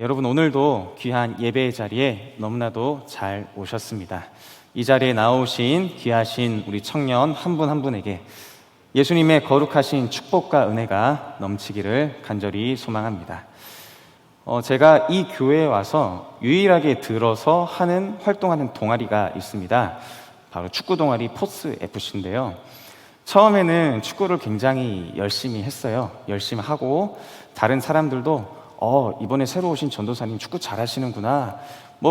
여러분, 오늘도 귀한 예배의 자리에 너무나도 잘 오셨습니다. 이 자리에 나오신 귀하신 우리 청년 한 분 한 분에게 예수님의 거룩하신 축복과 은혜가 넘치기를 간절히 소망합니다. 제가 이 교회에 와서 유일하게 들어서 활동하는 동아리가 있습니다. 바로 축구 동아리 포스 FC인데요. 처음에는 축구를 굉장히 열심히 했어요. 열심히 하고 다른 사람들도 이번에 새로 오신 전도사님 축구 잘하시는구나.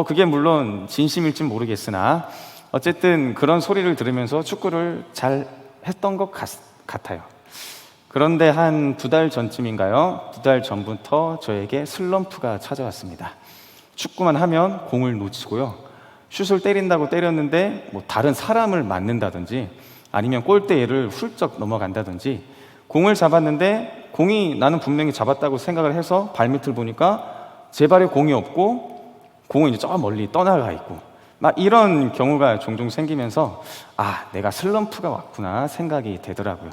그게 물론 진심일진 모르겠으나 어쨌든 그런 소리를 들으면서 축구를 잘 했던 것 같아요. 그런데 한 2달 전쯤인가요? 2달 전부터 저에게 슬럼프가 찾아왔습니다. 축구만 하면 공을 놓치고요. 슛을 때린다고 때렸는데 다른 사람을 맞는다든지 아니면 골대를 훌쩍 넘어간다든지, 공을 잡았는데 공이 나는 분명히 잡았다고 생각을 해서 발밑을 보니까 제 발에 공이 없고 공은 이제 저 멀리 떠나가 있고, 이런 경우가 종종 생기면서 내가 슬럼프가 왔구나 생각이 되더라고요.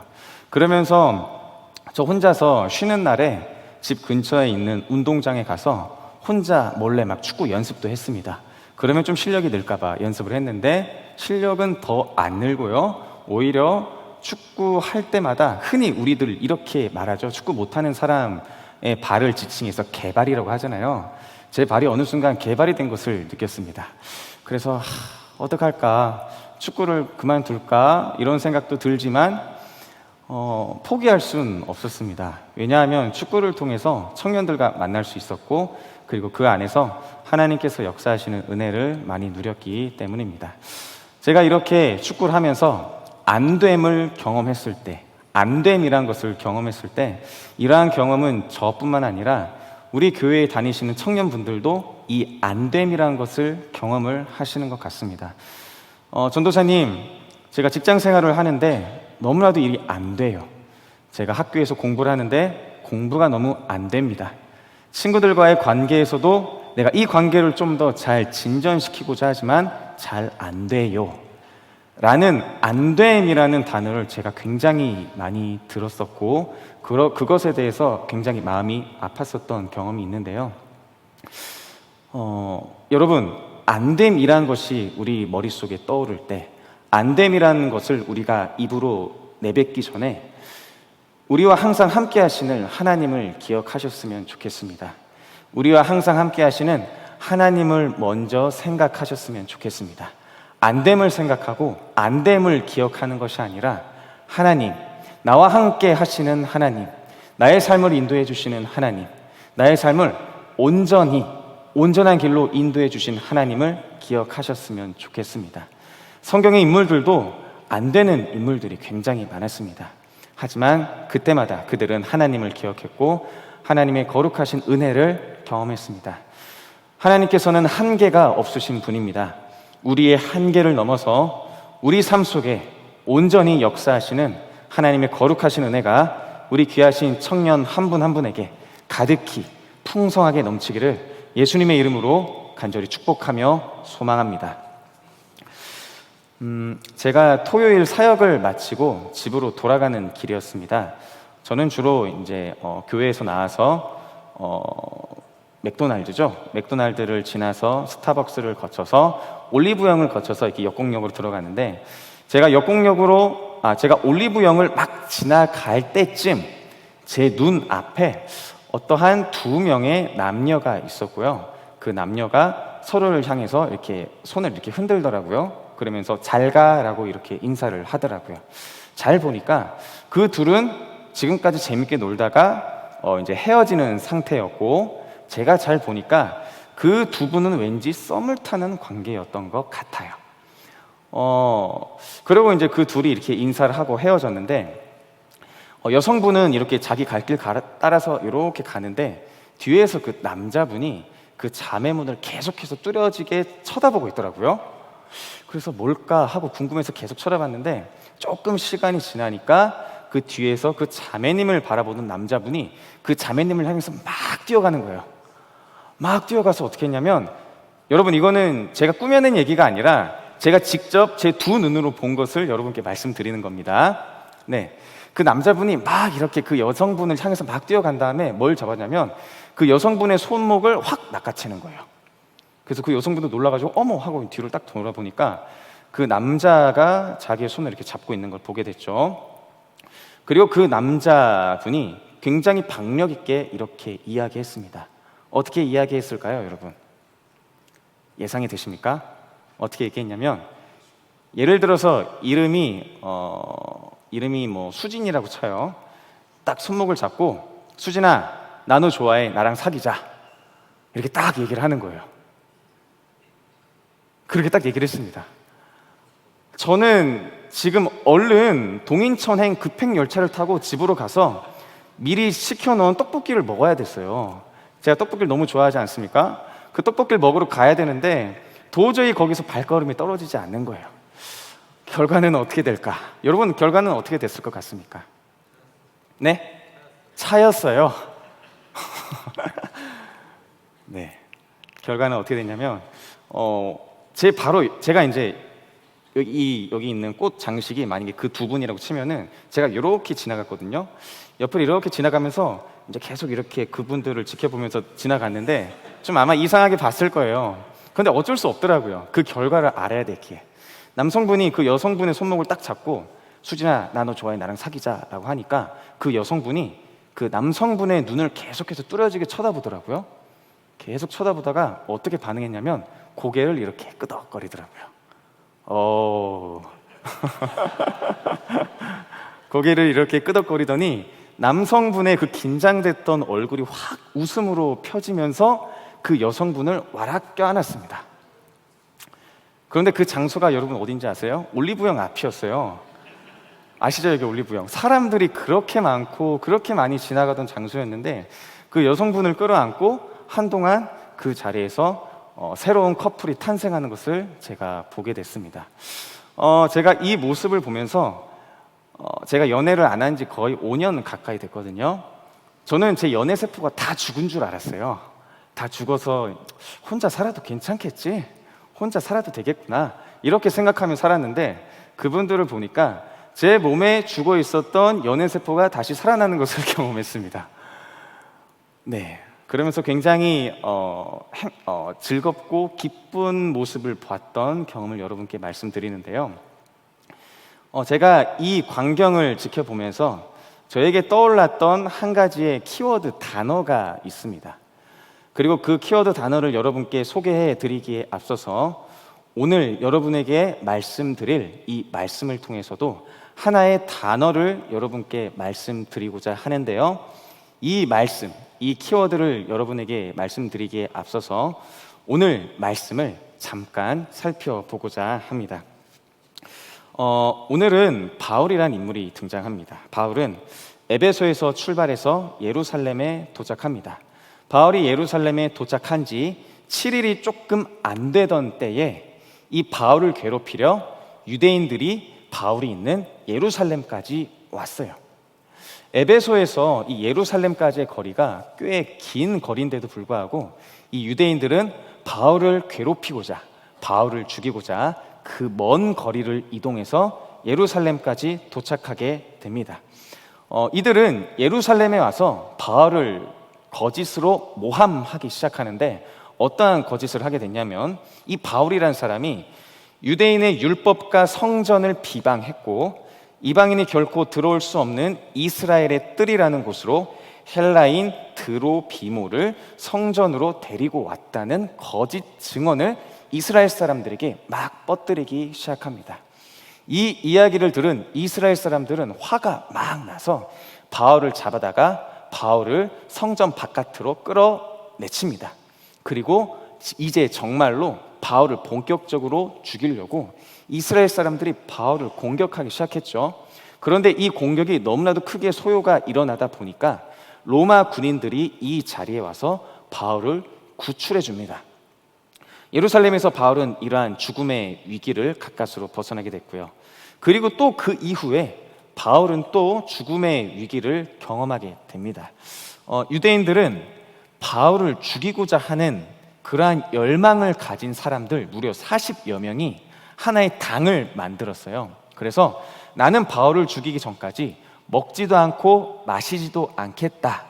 그러면서 저 혼자서 쉬는 날에 집 근처에 있는 운동장에 가서 혼자 몰래 축구 연습도 했습니다. 그러면 좀 실력이 늘까봐 연습을 했는데 실력은 더 안 늘고요. 오히려 축구 할 때마다 흔히 우리들 이렇게 말하죠. 축구 못하는 사람의 발을 지칭해서 개발이라고 하잖아요. 제 발이 어느 순간 개발이 된 것을 느꼈습니다. 그래서 어떡할까, 축구를 그만둘까 이런 생각도 들지만 포기할 수는 없었습니다. 왜냐하면 축구를 통해서 청년들과 만날 수 있었고, 그리고 그 안에서 하나님께서 역사하시는 은혜를 많이 누렸기 때문입니다. 제가 이렇게 축구를 하면서 안됨을 경험했을 때, 안됨이란 것을 경험했을 때, 이러한 경험은 저뿐만 아니라 우리 교회에 다니시는 청년분들도 이 안됨이란 것을 경험을 하시는 것 같습니다. 전도사님, 제가 직장 생활을 하는데 너무나도 일이 안 돼요. 제가 학교에서 공부를 하는데 공부가 너무 안 됩니다. 친구들과의 관계에서도 내가 이 관계를 좀 더 잘 진전시키고자 하지만 잘 안 돼요 라는 안됨이라는 단어를 제가 굉장히 많이 들었었고, 그것에 대해서 굉장히 마음이 아팠었던 경험이 있는데요. 여러분, 안됨이라는 것이 우리 머릿속에 떠오를 때, 안됨이라는 것을 우리가 입으로 내뱉기 전에 우리와 항상 함께 하시는 하나님을 기억하셨으면 좋겠습니다. 우리와 항상 함께 하시는 하나님을 먼저 생각하셨으면 좋겠습니다. 안됨을 생각하고 안됨을 기억하는 것이 아니라 하나님, 나와 함께 하시는 하나님, 나의 삶을 인도해 주시는 하나님, 나의 삶을 온전한 길로 인도해 주신 하나님을 기억하셨으면 좋겠습니다. 성경의 인물들도 안 되는 인물들이 굉장히 많았습니다. 하지만 그때마다 그들은 하나님을 기억했고 하나님의 거룩하신 은혜를 경험했습니다. 하나님께서는 한계가 없으신 분입니다. 우리의 한계를 넘어서 우리 삶 속에 온전히 역사하시는 하나님의 거룩하신 은혜가 우리 귀하신 청년 한 분 한 분에게 가득히 풍성하게 넘치기를 예수님의 이름으로 간절히 축복하며 소망합니다. 제가 토요일 사역을 마치고 집으로 돌아가는 길이었습니다. 저는 주로 이제 교회에서 나와서 맥도날드를 지나서 스타벅스를 거쳐서 올리브영을 거쳐서 이렇게 역곡역으로 들어가는데, 제가 올리브영을 막 지나갈 때쯤 제 눈 앞에 어떠한 2명의 남녀가 있었고요. 그 남녀가 서로를 향해서 이렇게 손을 이렇게 흔들더라고요. 그러면서 잘 가라고 이렇게 인사를 하더라고요. 잘 보니까 그 둘은 지금까지 재밌게 놀다가 이제 헤어지는 상태였고, 제가 잘 보니까 그 2분은 왠지 썸을 타는 관계였던 것 같아요. 그리고 이제 그 둘이 이렇게 인사를 하고 헤어졌는데, 여성분은 이렇게 자기 갈 길 따라서 이렇게 가는데 뒤에서 그 남자분이 그 자매문을 계속해서 뚜렷하게 쳐다보고 있더라고요. 그래서 뭘까 하고 궁금해서 계속 쳐다봤는데, 조금 시간이 지나니까 그 뒤에서 그 자매님을 바라보는 남자분이 그 자매님을 향해서 막 뛰어가는 거예요. 막 뛰어가서 어떻게 했냐면, 여러분, 이거는 제가 꾸며낸 얘기가 아니라 제가 직접 제 2 눈으로 본 것을 여러분께 말씀드리는 겁니다. 네, 그 남자분이 막 이렇게 그 여성분을 향해서 막 뛰어간 다음에 뭘 잡았냐면 그 여성분의 손목을 확 낚아채는 거예요. 그래서 그 여성분도 놀라가지고 어머 하고 뒤를 딱 돌아보니까 그 남자가 자기의 손을 이렇게 잡고 있는 걸 보게 됐죠. 그리고 그 남자분이 굉장히 박력 있게 이렇게 이야기했습니다. 어떻게 이야기했을까요, 여러분? 예상이 되십니까? 어떻게 얘기했냐면, 예를 들어서 이름이 뭐 수진이라고 쳐요. 딱 손목을 잡고 수진아, 나 너 좋아해, 나랑 사귀자, 이렇게 딱 얘기를 하는 거예요. 그렇게 딱 얘기를 했습니다. 저는 지금 얼른 동인천행 급행열차를 타고 집으로 가서 미리 시켜놓은 떡볶이를 먹어야 됐어요. 제가 떡볶이를 너무 좋아하지 않습니까? 그 떡볶이를 먹으러 가야 되는데 도저히 거기서 발걸음이 떨어지지 않는 거예요. 결과는 어떻게 될까? 여러분, 결과는 어떻게 됐을 것 같습니까? 네? 차였어요. 네. 결과는 어떻게 됐냐면 제가 이제 여기 있는 꽃 장식이 만약에 그 두 분이라고 치면은 제가 이렇게 지나갔거든요. 옆을 이렇게 지나가면서 이제 계속 이렇게 그분들을 지켜보면서 지나갔는데 좀 아마 이상하게 봤을 거예요. 근데 어쩔 수 없더라고요. 그 결과를 알아야 되기에. 남성분이 그 여성분의 손목을 딱 잡고 수진아, 나 너 좋아해, 나랑 사귀자라고 하니까 그 여성분이 그 남성분의 눈을 계속해서 뚜렷하게 쳐다보더라고요. 계속 쳐다보다가 어떻게 반응했냐면 고개를 이렇게 끄덕거리더라고요. 고개를 이렇게 끄덕거리더니 남성분의 그 긴장됐던 얼굴이 확 웃음으로 펴지면서 그 여성분을 와락 껴안았습니다. 그런데 그 장소가 여러분 어딘지 아세요? 올리브영 앞이었어요. 아시죠? 여기 올리브영. 사람들이 그렇게 많고 그렇게 많이 지나가던 장소였는데 그 여성분을 끌어안고 한동안 그 자리에서 새로운 커플이 탄생하는 것을 제가 보게 됐습니다. 제가 이 모습을 보면서 제가 연애를 안 한 지 거의 5년 가까이 됐거든요. 저는 제 연애 세포가 다 죽은 줄 알았어요. 다 죽어서 혼자 살아도 괜찮겠지? 혼자 살아도 되겠구나, 이렇게 생각하며 살았는데 그분들을 보니까 제 몸에 죽어 있었던 연애 세포가 다시 살아나는 것을 경험했습니다. 네, 그러면서 굉장히 즐겁고 기쁜 모습을 봤던 경험을 여러분께 말씀드리는데요. 제가 이 광경을 지켜보면서 저에게 떠올랐던 한 가지의 키워드 단어가 있습니다. 그리고 그 키워드 단어를 여러분께 소개해 드리기에 앞서서 오늘 여러분에게 말씀드릴 이 말씀을 통해서도 하나의 단어를 여러분께 말씀드리고자 하는데요. 이 말씀, 이 키워드를 여러분에게 말씀드리기에 앞서서 오늘 말씀을 잠깐 살펴보고자 합니다. 오늘은 바울이라는 인물이 등장합니다. 바울은 에베소에서 출발해서 예루살렘에 도착합니다. 바울이 예루살렘에 도착한 지 7일이 조금 안 되던 때에 이 바울을 괴롭히려 유대인들이 바울이 있는 예루살렘까지 왔어요. 에베소에서 이 예루살렘까지의 거리가 꽤 긴 거리인데도 불구하고 이 유대인들은 바울을 괴롭히고자, 바울을 죽이고자 그 먼 거리를 이동해서 예루살렘까지 도착하게 됩니다. 이들은 예루살렘에 와서 바울을 거짓으로 모함하기 시작하는데 어떠한 거짓을 하게 됐냐면 이 바울이라는 사람이 유대인의 율법과 성전을 비방했고 이방인이 결코 들어올 수 없는 이스라엘의 뜰이라는 곳으로 헬라인 드로비모를 성전으로 데리고 왔다는 거짓 증언을 이스라엘 사람들에게 막 뻗뜨리기 시작합니다. 이 이야기를 들은 이스라엘 사람들은 화가 막 나서 바울을 잡아다가 바울을 성전 바깥으로 끌어내칩니다. 그리고 이제 정말로 바울을 본격적으로 죽이려고 이스라엘 사람들이 바울을 공격하기 시작했죠. 그런데 이 공격이 너무나도 크게 소요가 일어나다 보니까 로마 군인들이 이 자리에 와서 바울을 구출해 줍니다. 예루살렘에서 바울은 이러한 죽음의 위기를 가까스로 벗어나게 됐고요. 그리고 또 그 이후에 바울은 또 죽음의 위기를 경험하게 됩니다. 유대인들은 바울을 죽이고자 하는 그러한 열망을 가진 사람들 무려 40여 명이 하나의 당을 만들었어요. 그래서 나는 바울을 죽이기 전까지 먹지도 않고 마시지도 않겠다.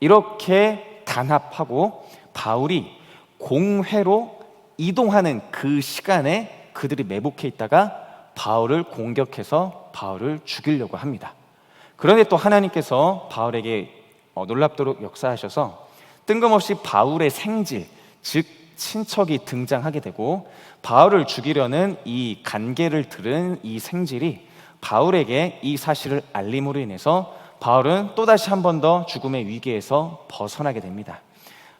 이렇게 단합하고 바울이 공회로 이동하는 그 시간에 그들이 매복해 있다가 바울을 공격해서 바울을 죽이려고 합니다. 그런데 또 하나님께서 바울에게 놀랍도록 역사하셔서 뜬금없이 바울의 생질, 즉 친척이 등장하게 되고 바울을 죽이려는 이 간계를 들은 이 생질이 바울에게 이 사실을 알림으로 인해서 바울은 또다시 한 번 더 죽음의 위기에서 벗어나게 됩니다.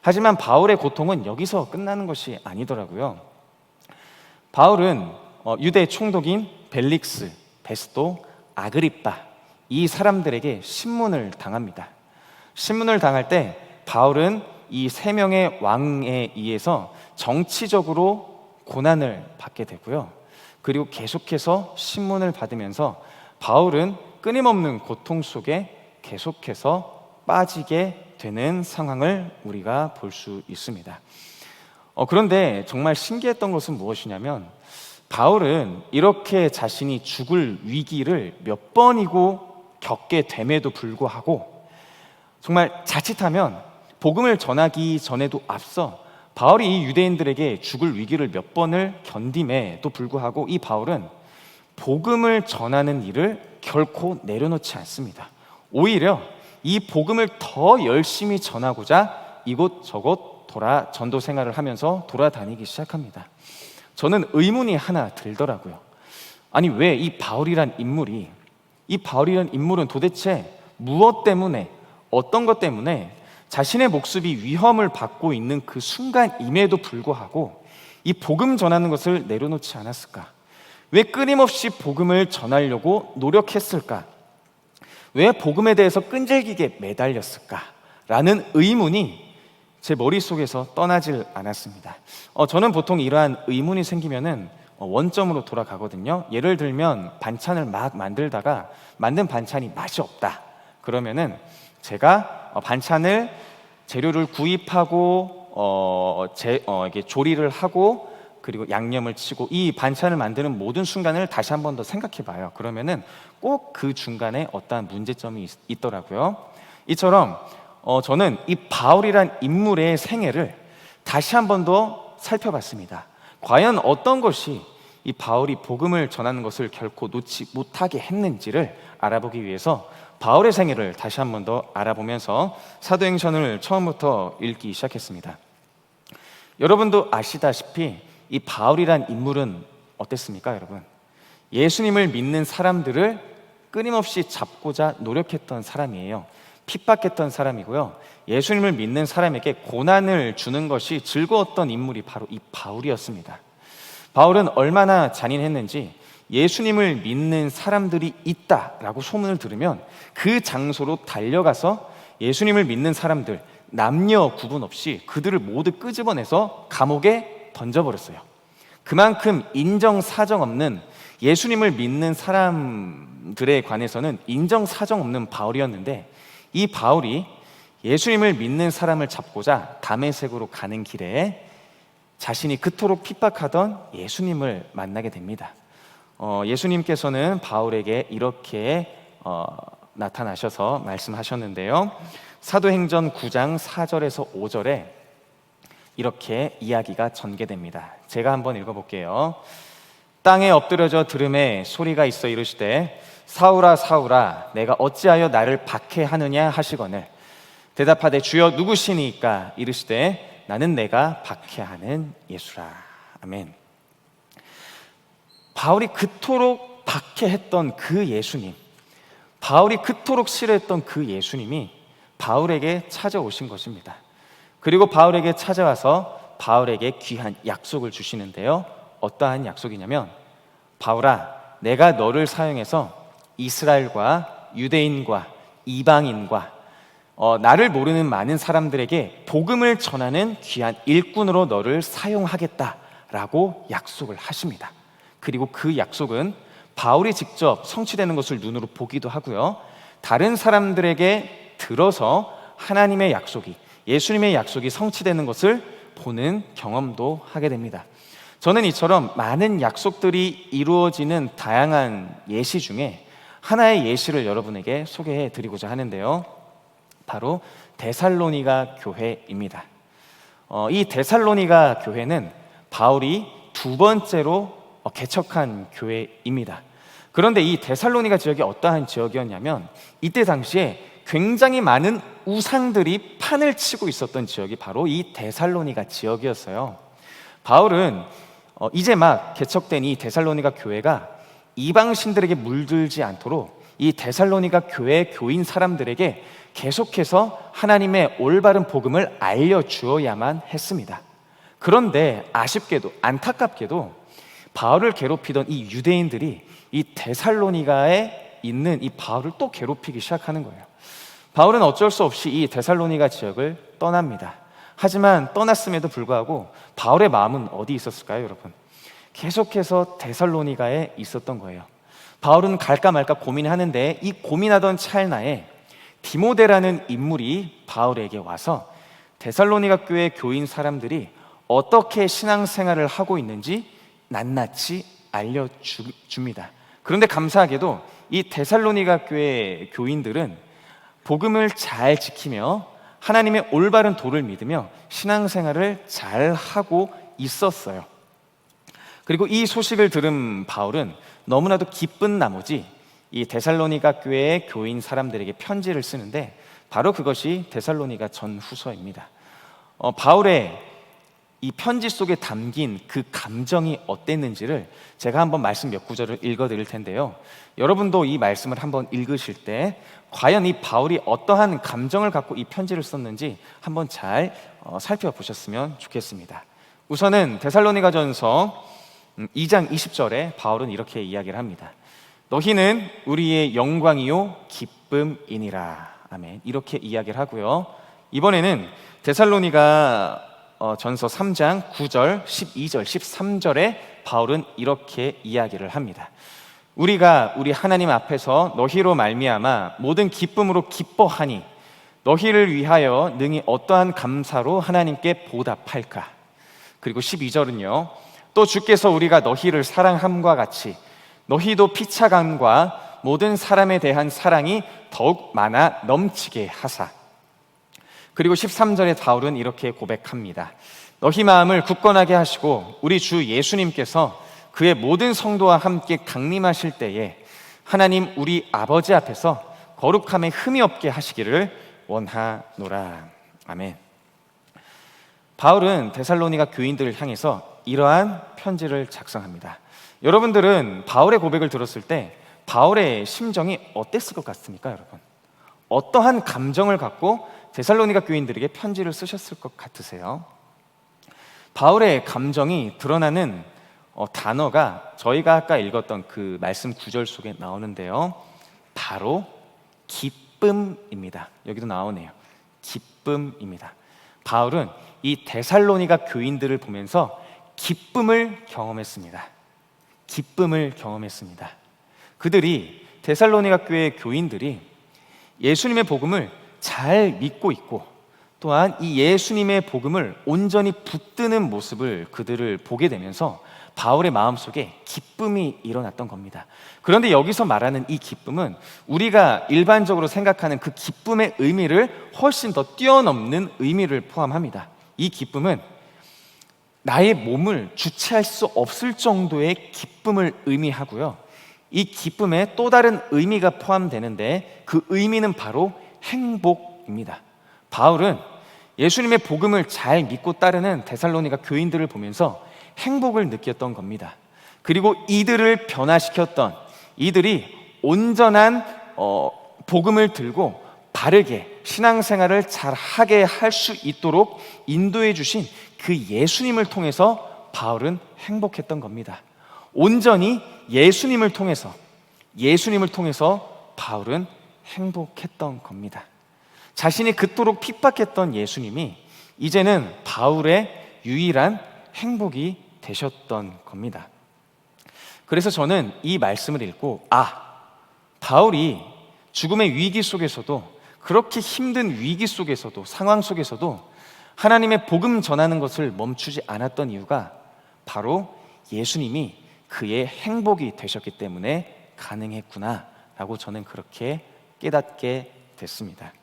하지만 바울의 고통은 여기서 끝나는 것이 아니더라고요. 바울은 유대 총독인 벨릭스, 베스도, 아그리빠 이 사람들에게 신문을 당합니다. 신문을 당할 때 바울은 이 세 명의 왕에 의해서 정치적으로 고난을 받게 되고요. 그리고 계속해서 신문을 받으면서 바울은 끊임없는 고통 속에 계속해서 빠지게 되는 상황을 우리가 볼 수 있습니다. 그런데 정말 신기했던 것은 무엇이냐면 바울은 이렇게 자신이 죽을 위기를 몇 번이고 겪게 됨에도 불구하고 정말 자칫하면 복음을 전하기 전에도 앞서 바울이 이 유대인들에게 죽을 위기를 몇 번을 견딤에도 불구하고 이 바울은 복음을 전하는 일을 결코 내려놓지 않습니다. 오히려 이 복음을 더 열심히 전하고자 이곳저곳 전도 생활을 하면서 돌아다니기 시작합니다. 저는 의문이 하나 들더라고요. 아니 왜 이 바울이란 인물은 도대체 무엇 때문에, 어떤 것 때문에 자신의 목숨이 위험을 받고 있는 그 순간임에도 불구하고 이 복음 전하는 것을 내려놓지 않았을까? 왜 끊임없이 복음을 전하려고 노력했을까? 왜 복음에 대해서 끈질기게 매달렸을까? 라는 의문이 제 머릿속에서 떠나질 않았습니다. 저는 보통 이러한 의문이 생기면은 원점으로 돌아가거든요. 예를 들면 반찬을 막 만들다가 만든 반찬이 맛이 없다. 그러면은 제가 반찬을 재료를 구입하고 이렇게 조리를 하고 그리고 양념을 치고 이 반찬을 만드는 모든 순간을 다시 한 번 더 생각해 봐요. 그러면은 꼭 그 중간에 어떠한 문제점이 있더라고요. 이처럼 저는 이 바울이란 인물의 생애를 다시 한 번 더 살펴봤습니다. 과연 어떤 것이 이 바울이 복음을 전하는 것을 결코 놓지 못하게 했는지를 알아보기 위해서 바울의 생애를 다시 한 번 더 알아보면서 사도행전을 처음부터 읽기 시작했습니다. 여러분도 아시다시피 이 바울이란 인물은 어땠습니까, 여러분? 예수님을 믿는 사람들을 끊임없이 잡고자 노력했던 사람이에요. 핍박했던 사람이고요. 예수님을 믿는 사람에게 고난을 주는 것이 즐거웠던 인물이 바로 이 바울이었습니다. 바울은 얼마나 잔인했는지 예수님을 믿는 사람들이 있다라고 소문을 들으면 그 장소로 달려가서 예수님을 믿는 사람들 남녀 구분 없이 그들을 모두 끄집어내서 감옥에 던져버렸어요. 그만큼 인정사정 없는, 예수님을 믿는 사람들에 관해서는 인정사정 없는 바울이었는데, 이 바울이 예수님을 믿는 사람을 잡고자 다메섹으로 가는 길에 자신이 그토록 핍박하던 예수님을 만나게 됩니다. 예수님께서는 바울에게 이렇게 나타나셔서 말씀하셨는데요. 사도행전 9장 4절에서 5절에 이렇게 이야기가 전개됩니다. 제가 한번 읽어볼게요. 땅에 엎드려져 들음에 소리가 있어 이르시되 사울아 사울아 내가 어찌하여 나를 박해하느냐 하시거늘 대답하되 주여 누구시니까 이르시되 나는 내가 박해하는 예수라. 아멘. 바울이 그토록 박해했던 그 예수님, 바울이 그토록 싫어했던 그 예수님이 바울에게 찾아오신 것입니다. 그리고 바울에게 찾아와서 바울에게 귀한 약속을 주시는데요. 어떠한 약속이냐면, 바울아 내가 너를 사용해서 이스라엘과 유대인과 이방인과 나를 모르는 많은 사람들에게 복음을 전하는 귀한 일꾼으로 너를 사용하겠다라고 약속을 하십니다. 그리고 그 약속은 바울이 직접 성취되는 것을 눈으로 보기도 하고요, 다른 사람들에게 들어서 하나님의 약속이, 예수님의 약속이 성취되는 것을 보는 경험도 하게 됩니다. 저는 이처럼 많은 약속들이 이루어지는 다양한 예시 중에 하나의 예시를 여러분에게 소개해 드리고자 하는데요. 바로 데살로니가 교회입니다. 이 데살로니가 교회는 바울이 두 번째로 개척한 교회입니다. 그런데 이 데살로니가 지역이 어떠한 지역이었냐면 이때 당시에 굉장히 많은 우상들이 판을 치고 있었던 지역이 바로 이 데살로니가 지역이었어요. 바울은 이제 막 개척된 이 데살로니가 교회가 이방신들에게 물들지 않도록 이 데살로니가 교회 교인 사람들에게 계속해서 하나님의 올바른 복음을 알려주어야만 했습니다. 그런데 아쉽게도 안타깝게도 바울을 괴롭히던 이 유대인들이 이 데살로니가에 있는 이 바울을 또 괴롭히기 시작하는 거예요. 바울은 어쩔 수 없이 이 데살로니가 지역을 떠납니다. 하지만 떠났음에도 불구하고 바울의 마음은 어디 있었을까요, 여러분? 계속해서 데살로니가에 있었던 거예요. 바울은 갈까 말까 고민하는데 이 고민하던 찰나에 디모데라는 인물이 바울에게 와서 데살로니가 교회 교인 사람들이 어떻게 신앙생활을 하고 있는지 낱낱이 알려줍니다. 그런데 감사하게도 이 데살로니가 교회 교인들은 복음을 잘 지키며 하나님의 올바른 도를 믿으며 신앙생활을 잘 하고 있었어요. 그리고 이 소식을 들은 바울은 너무나도 기쁜 나머지 이 데살로니가 교회의 교인 사람들에게 편지를 쓰는데 바로 그것이 데살로니가 전후서입니다. 바울의 이 편지 속에 담긴 그 감정이 어땠는지를 제가 한번 말씀 몇 구절을 읽어드릴 텐데요. 여러분도 이 말씀을 한번 읽으실 때 과연 이 바울이 어떠한 감정을 갖고 이 편지를 썼는지 한번 잘 살펴보셨으면 좋겠습니다. 우선은 데살로니가전서 2장 20절에 바울은 이렇게 이야기를 합니다. 너희는 우리의 영광이요 기쁨이니라. 아멘. 이렇게 이야기를 하고요. 이번에는 데살로니가 전서 3장 9절, 12절, 13절에 바울은 이렇게 이야기를 합니다. 우리가 우리 하나님 앞에서 너희로 말미암아 모든 기쁨으로 기뻐하니 너희를 위하여 능히 어떠한 감사로 하나님께 보답할까. 그리고 12절은요. 또 주께서 우리가 너희를 사랑함과 같이 너희도 피차감과 모든 사람에 대한 사랑이 더욱 많아 넘치게 하사. 그리고 13절에 바울은 이렇게 고백합니다. 너희 마음을 굳건하게 하시고 우리 주 예수님께서 그의 모든 성도와 함께 강림하실 때에 하나님 우리 아버지 앞에서 거룩함에 흠이 없게 하시기를 원하노라. 아멘. 바울은 데살로니가 교인들을 향해서 이러한 편지를 작성합니다. 여러분들은 바울의 고백을 들었을 때 바울의 심정이 어땠을 것 같습니까, 여러분? 어떠한 감정을 갖고 데살로니가 교인들에게 편지를 쓰셨을 것 같으세요? 바울의 감정이 드러나는 단어가 저희가 아까 읽었던 그 말씀 구절 속에 나오는데요. 바로 기쁨입니다. 여기도 나오네요. 기쁨입니다. 바울은 이 데살로니가 교인들을 보면서 기쁨을 경험했습니다. 기쁨을 경험했습니다. 그들이 데살로니가 교회 교인들이 예수님의 복음을 잘 믿고 있고 또한 이 예수님의 복음을 온전히 붙드는 모습을 그들을 보게 되면서 바울의 마음속에 기쁨이 일어났던 겁니다. 그런데 여기서 말하는 이 기쁨은 우리가 일반적으로 생각하는 그 기쁨의 의미를 훨씬 더 뛰어넘는 의미를 포함합니다. 이 기쁨은 나의 몸을 주체할 수 없을 정도의 기쁨을 의미하고요. 이 기쁨에 또 다른 의미가 포함되는데 그 의미는 바로 행복입니다. 바울은 예수님의 복음을 잘 믿고 따르는 데살로니가 교인들을 보면서 행복을 느꼈던 겁니다. 그리고 이들을 변화시켰던, 이들이 온전한 복음을 들고 바르게 신앙생활을 잘하게 할 수 있도록 인도해 주신 그 예수님을 통해서 바울은 행복했던 겁니다. 온전히 예수님을 통해서 바울은 행복했던 겁니다. 자신이 그토록 핍박했던 예수님이 이제는 바울의 유일한 행복이 되셨던 겁니다. 그래서 저는 이 말씀을 읽고 바울이 죽음의 위기 속에서도, 그렇게 힘든 위기 속에서도, 상황 속에서도 하나님의 복음 전하는 것을 멈추지 않았던 이유가 바로 예수님이 그의 행복이 되셨기 때문에 가능했구나 라고 저는 그렇게 깨닫게 됐습니다.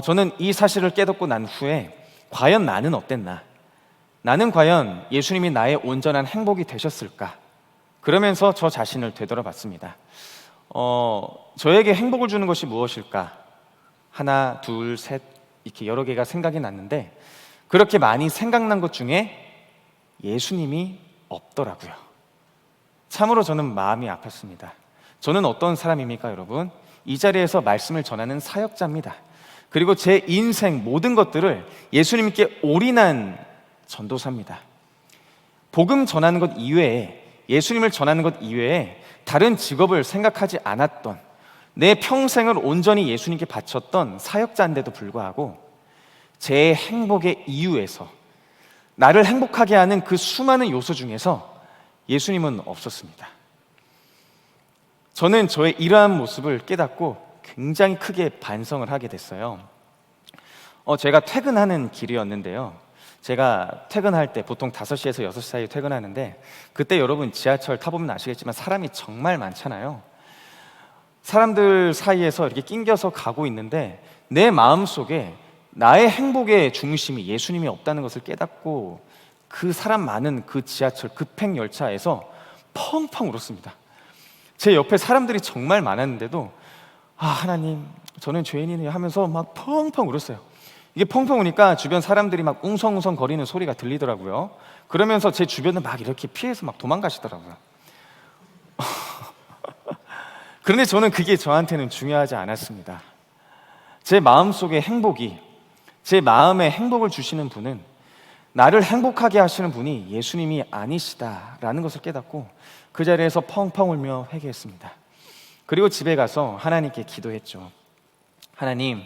저는 이 사실을 깨닫고 난 후에 과연 나는 어땠나? 나는 과연 예수님이 나의 온전한 행복이 되셨을까? 그러면서 저 자신을 되돌아봤습니다. 저에게 행복을 주는 것이 무엇일까? 하나, 둘, 셋 이렇게 여러 개가 생각이 났는데 그렇게 많이 생각난 것 중에 예수님이 없더라고요. 참으로 저는 마음이 아팠습니다. 저는 어떤 사람입니까, 여러분? 이 자리에서 말씀을 전하는 사역자입니다. 그리고 제 인생 모든 것들을 예수님께 올인한 전도사입니다. 복음 전하는 것 이외에, 예수님을 전하는 것 이외에 다른 직업을 생각하지 않았던, 내 평생을 온전히 예수님께 바쳤던 사역자인데도 불구하고 제 행복의 이유에서, 나를 행복하게 하는 그 수많은 요소 중에서 예수님은 없었습니다. 저는 저의 이러한 모습을 깨닫고 굉장히 크게 반성을 하게 됐어요. 제가 퇴근하는 길이었는데요. 제가 퇴근할 때 보통 5시에서 6시 사이에 퇴근하는데 그때 여러분 지하철 타보면 아시겠지만 사람이 정말 많잖아요. 사람들 사이에서 이렇게 낑겨서 가고 있는데 내 마음속에 나의 행복의 중심이 예수님이 없다는 것을 깨닫고 그 사람 많은 그 지하철 급행 열차에서 펑펑 울었습니다. 제 옆에 사람들이 정말 많았는데도 하나님, 저는 죄인이네요 하면서 막 펑펑 울었어요. 이게 펑펑 우니까 주변 사람들이 막 웅성웅성 거리는 소리가 들리더라고요. 그러면서 제 주변을 막 이렇게 피해서 막 도망가시더라고요. 그런데 저는 그게 저한테는 중요하지 않았습니다. 제 마음속의 행복이, 제 마음에 행복을 주시는 분은, 나를 행복하게 하시는 분이 예수님이 아니시다라는 것을 깨닫고 그 자리에서 펑펑 울며 회개했습니다. 그리고 집에 가서 하나님께 기도했죠. 하나님,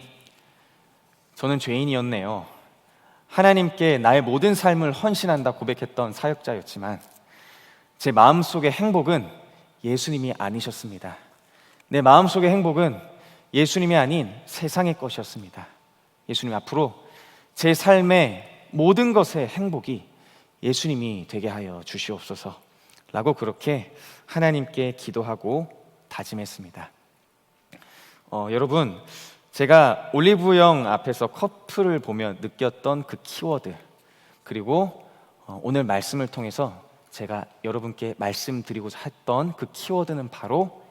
저는 죄인이었네요. 하나님께 나의 모든 삶을 헌신한다 고백했던 사역자였지만 제 마음속의 행복은 예수님이 아니셨습니다. 내 마음속의 행복은 예수님이 아닌 세상의 것이었습니다. 예수님, 앞으로 제 삶의 모든 것의 행복이 예수님이 되게 하여 주시옵소서 라고 그렇게 하나님께 기도하고 다짐했습니다. 여러분, 제가 올리브영 앞에서 커플을 보며 느꼈던 그 키워드, 그리고 오늘 말씀을 통해서 제가 여러분께 말씀드리고자 했던 그 키워드는 바로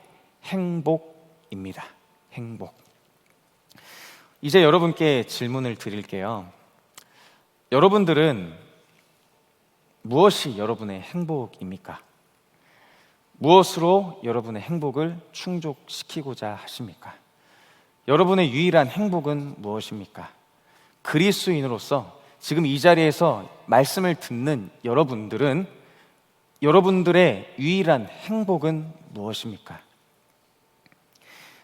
행복입니다. 행복. 이제 여러분께 질문을 드릴게요. 여러분들은 무엇이 여러분의 행복입니까? 무엇으로 여러분의 행복을 충족시키고자 하십니까? 여러분의 유일한 행복은 무엇입니까? 그리스도인으로서 지금 이 자리에서 말씀을 듣는 여러분들은 여러분들의 유일한 행복은 무엇입니까?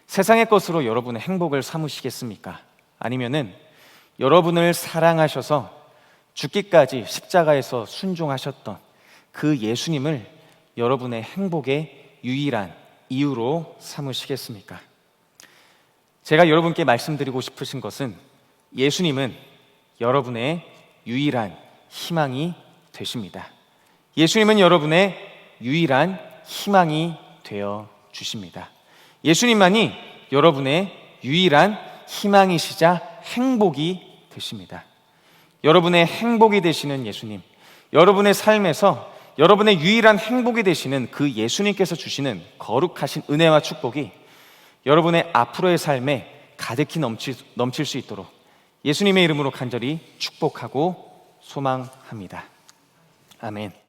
세상의 것으로 여러분의 행복을 삼으시겠습니까? 아니면은 여러분을 사랑하셔서 죽기까지 십자가에서 순종하셨던 그 예수님을 여러분의 행복의 유일한 이유로 삼으시겠습니까? 제가 여러분께 말씀드리고 싶으신 것은 예수님은 여러분의 유일한 희망이 되십니다. 예수님은 여러분의 유일한 희망이 되어 주십니다. 예수님만이 여러분의 유일한 희망이시자 행복이 되십니다. 여러분의 행복이 되시는 예수님, 여러분의 삶에서 여러분의 유일한 행복이 되시는 그 예수님께서 주시는 거룩하신 은혜와 축복이 여러분의 앞으로의 삶에 가득히 넘칠 수 있도록 예수님의 이름으로 간절히 축복하고 소망합니다. 아멘.